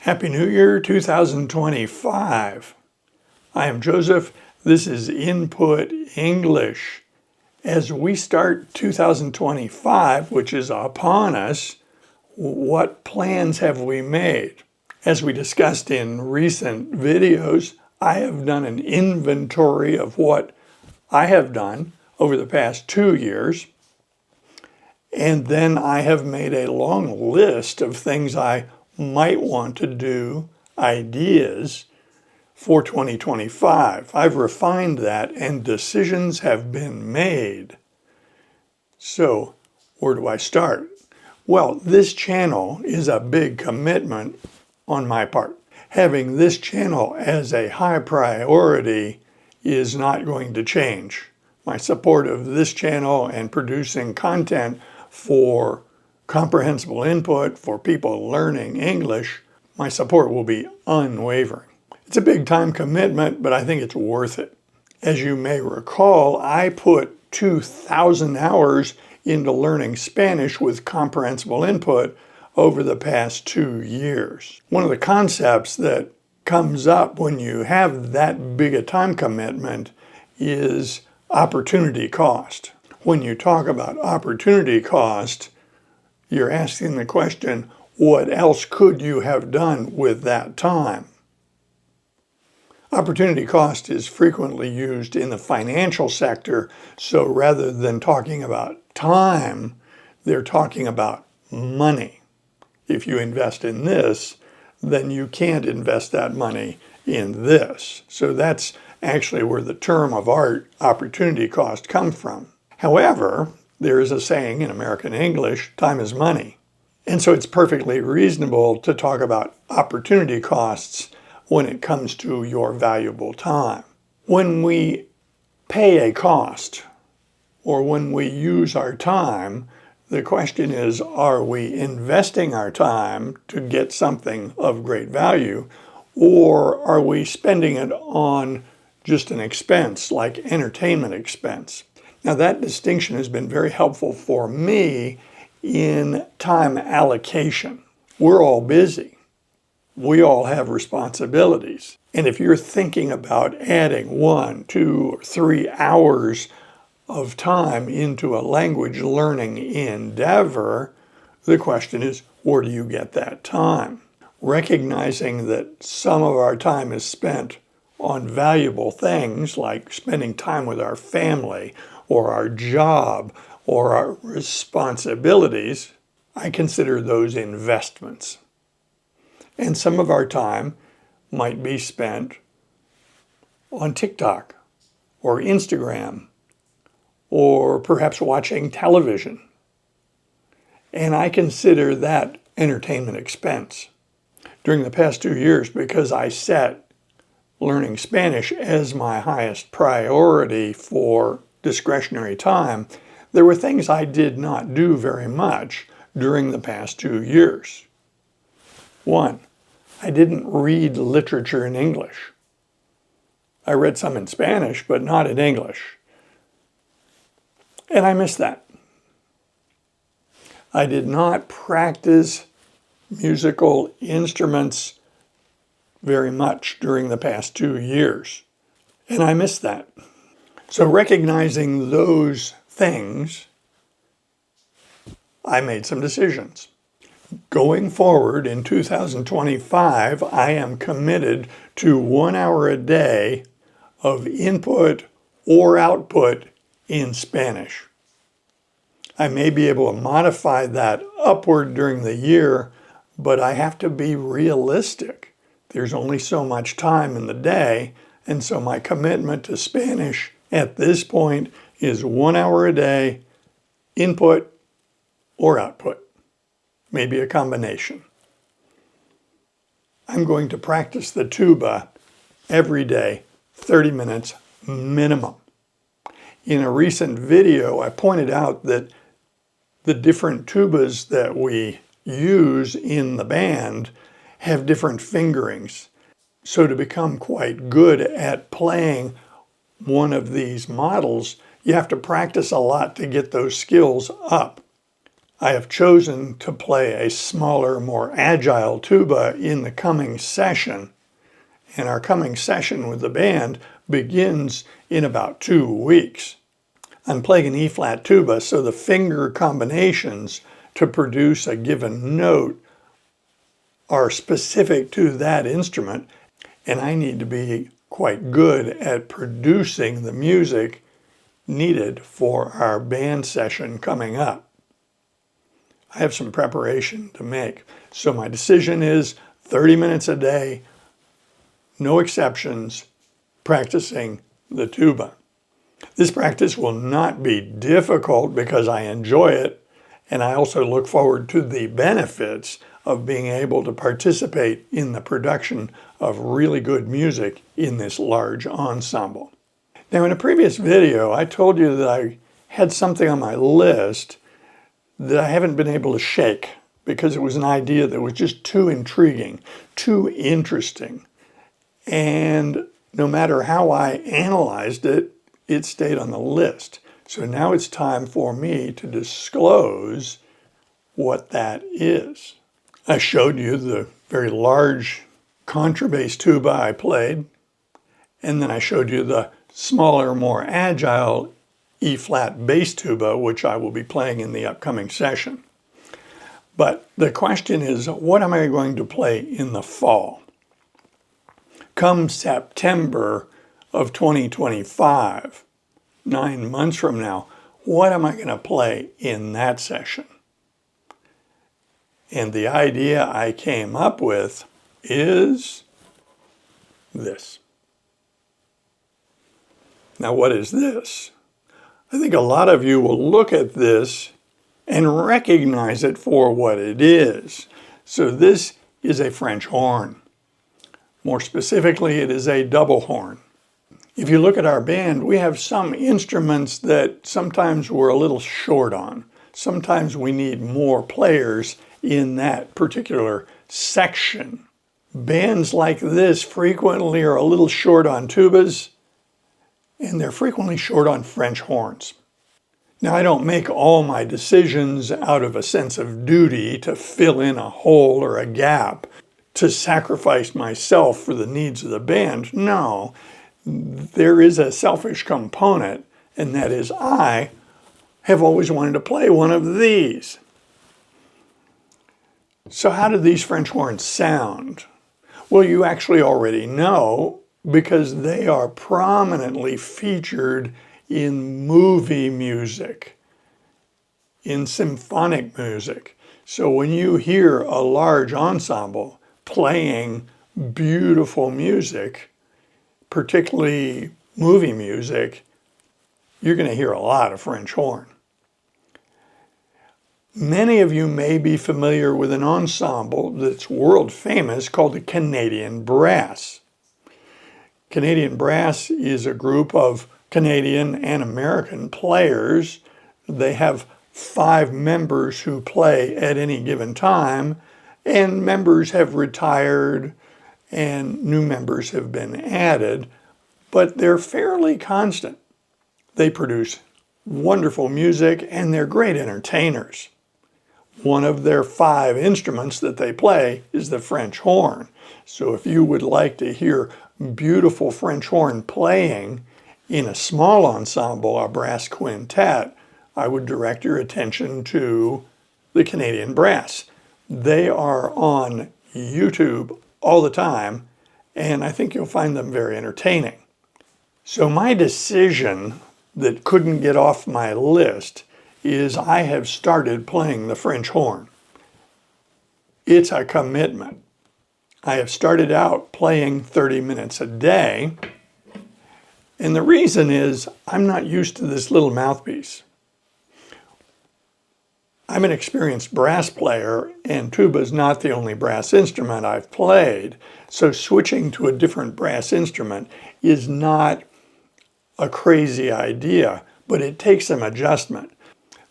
Happy New Year 2025. I am Joseph. This is Input English. As we start 2025, which is upon us, what plans have we made? As we discussed in recent videos, I have done an inventory of what I have done over the past 2 years. And then I have made a long list of things I might want to do, ideas for 2025. I've refined that and decisions have been made. So, where do I start? Well, this channel is a big commitment on my part. Having this channel as a high priority is not going to change. My support of this channel and producing content for Comprehensible Input for people learning English, my support will be unwavering. It's a big time commitment, but I think it's worth it. As you may recall, I put 2,000 hours into learning Spanish with Comprehensible Input over the past 2 years. One of the concepts that comes up when you have that big a time commitment is opportunity cost. When you talk about opportunity cost, you're asking the question, what else could you have done with that time? Opportunity cost is frequently used in the financial sector, so rather than talking about time, they're talking about money. If you invest in this, then you can't invest that money in this. So that's actually where the term of art, opportunity cost, comes from. However, there is a saying in American English, time is money. And so it's perfectly reasonable to talk about opportunity costs when it comes to your valuable time. When we pay a cost, or when we use our time, the question is, are we investing our time to get something of great value, or are we spending it on just an expense, like entertainment expense? Now that distinction has been very helpful for me in time allocation. We're all busy. We all have responsibilities. And if you're thinking about adding 1, 2, or 3 hours of time into a language learning endeavor, the question is, where do you get that time? Recognizing that some of our time is spent on valuable things like spending time with our family or our job or our responsibilities, I consider those investments. And some of our time might be spent on TikTok or Instagram or perhaps watching television. And I consider that entertainment expense. During the past 2 years, because I set learning Spanish as my highest priority for discretionary time, there were things I did not do very much during the past 2 years. 1, I didn't read literature in English. I read some in Spanish, but not in English. And I missed that. I did not practice musical instruments very much during the past 2 years. And I missed that. So recognizing those things, I made some decisions. Going forward in 2025, I am committed to 1 hour a day of input or output in Spanish. I may be able to modify that upward during the year, but I have to be realistic. There's only so much time in the day, and so my commitment to Spanish at this point is 1 hour a day, input or output. Maybe a combination. I'm going to practice the tuba every day, 30 minutes minimum. In a recent video, I pointed out that the different tubas that we use in the band have different fingerings. So to become quite good at playing one of these models, you have to practice a lot to get those skills up. I have chosen to play a smaller, more agile tuba in the coming session. And our coming session with the band begins in about 2 weeks. I'm playing an E-flat tuba, so the finger combinations to produce a given note are specific to that instrument, and I need to be quite good at producing the music needed for our band session coming up. I have some preparation to make. So my decision is 30 minutes a day, no exceptions, practicing the tuba. This practice will not be difficult because I enjoy it, and I also look forward to the benefits of being able to participate in the production of really good music in this large ensemble. Now, in a previous video, I told you that I had something on my list that I haven't been able to shake because it was an idea that was just too intriguing, too interesting. And no matter how I analyzed it, it stayed on the list. So now it's time for me to disclose what that is. I showed you the very large contrabass tuba I played, and then I showed you the smaller, more agile E-flat bass tuba, which I will be playing in the upcoming session. But the question is, what am I going to play in the fall? Come September of 2025, 9 months from now, what am I going to play in that session? And the idea I came up with is this. Now, what is this? I think a lot of you will look at this and recognize it for what it is. So this is a French horn. More specifically, it is a double horn. If you look at our band, we have some instruments that sometimes we're a little short on. Sometimes we need more players in that particular section. Bands like this frequently are a little short on tubas, and they're frequently short on French horns. Now, I don't make all my decisions out of a sense of duty to fill in a hole or a gap, to sacrifice myself for the needs of the band. No, there is a selfish component, and that is I have always wanted to play one of these. So how do these French horns sound? Well, you actually already know, because they are prominently featured in movie music, in symphonic music. So when you hear a large ensemble playing beautiful music, particularly movie music, you're going to hear a lot of French horn. Many of you may be familiar with an ensemble that's world famous called the Canadian Brass. Canadian Brass is a group of Canadian and American players. They have 5 members who play at any given time, and members have retired and new members have been added, but they're fairly constant. They produce wonderful music and they're great entertainers. One of their 5 instruments that they play is the French horn. So if you would like to hear beautiful French horn playing in a small ensemble, a brass quintet, I would direct your attention to the Canadian Brass. They are on YouTube all the time, and I think you'll find them very entertaining. So my decision that couldn't get off my list is I have started playing the French horn. It's a commitment. I have started out playing 30 minutes a day, and the reason is I'm not used to this little mouthpiece. I'm an experienced brass player, and tuba is not the only brass instrument I've played, so switching to a different brass instrument is not a crazy idea, but it takes some adjustment.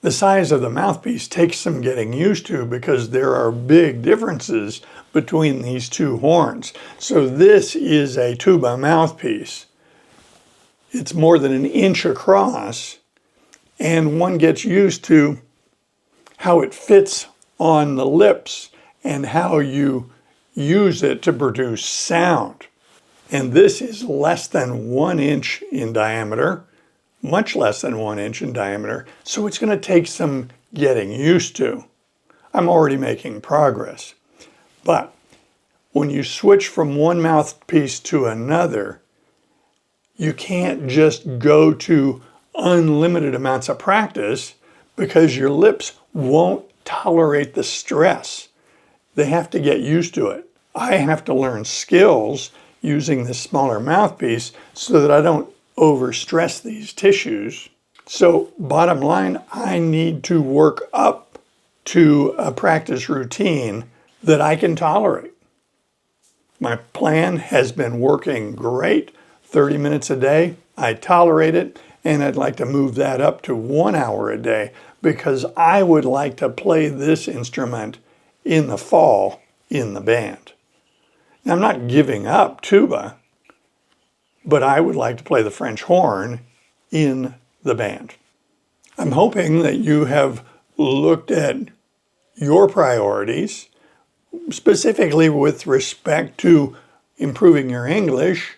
The size of the mouthpiece takes some getting used to because there are big differences between these 2 horns. So this is a tuba mouthpiece. It's more than 1 inch across, and one gets used to how it fits on the lips, and how you use it to produce sound. And this is less than 1 inch in diameter, much less than 1 inch in diameter, so it's going to take some getting used to. I'm already making progress. But when you switch from one mouthpiece to another, you can't just go to unlimited amounts of practice because your lips won't tolerate the stress. They have to get used to it. I have to learn skills using this smaller mouthpiece so that I don't overstress these tissues. So bottom line, I need to work up to a practice routine that I can tolerate. My plan has been working great, 30 minutes a day. I tolerate it, and I'd like to move that up to 1 hour a day because I would like to play this instrument in the fall in the band. Now, I'm not giving up tuba, but I would like to play the French horn in the band. I'm hoping that you have looked at your priorities, specifically with respect to improving your English,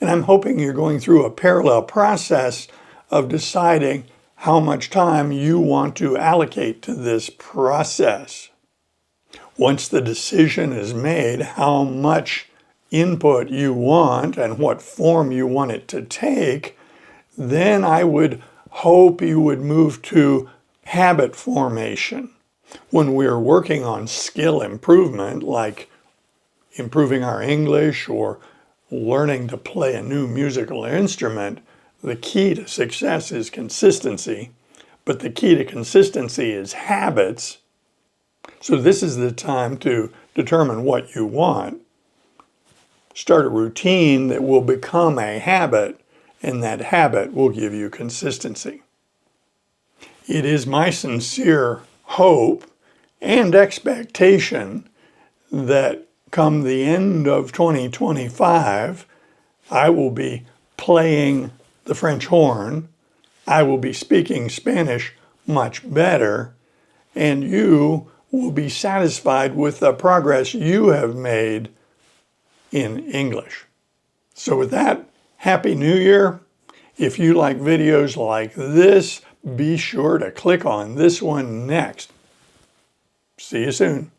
and I'm hoping you're going through a parallel process of deciding how much time you want to allocate to this process. Once the decision is made, how much input you want and what form you want it to take, then I would hope you would move to habit formation. When we're working on skill improvement, like improving our English or learning to play a new musical instrument, the key to success is consistency, but the key to consistency is habits. So this is the time to determine what you want. Start a routine that will become a habit, and that habit will give you consistency. It is my sincere hope and expectation that come the end of 2025, I will be playing the French horn, I will be speaking Spanish much better, and you will be satisfied with the progress you have made in English. So with that, Happy New Year. If you like videos like this, be sure to click on this one next. See you soon.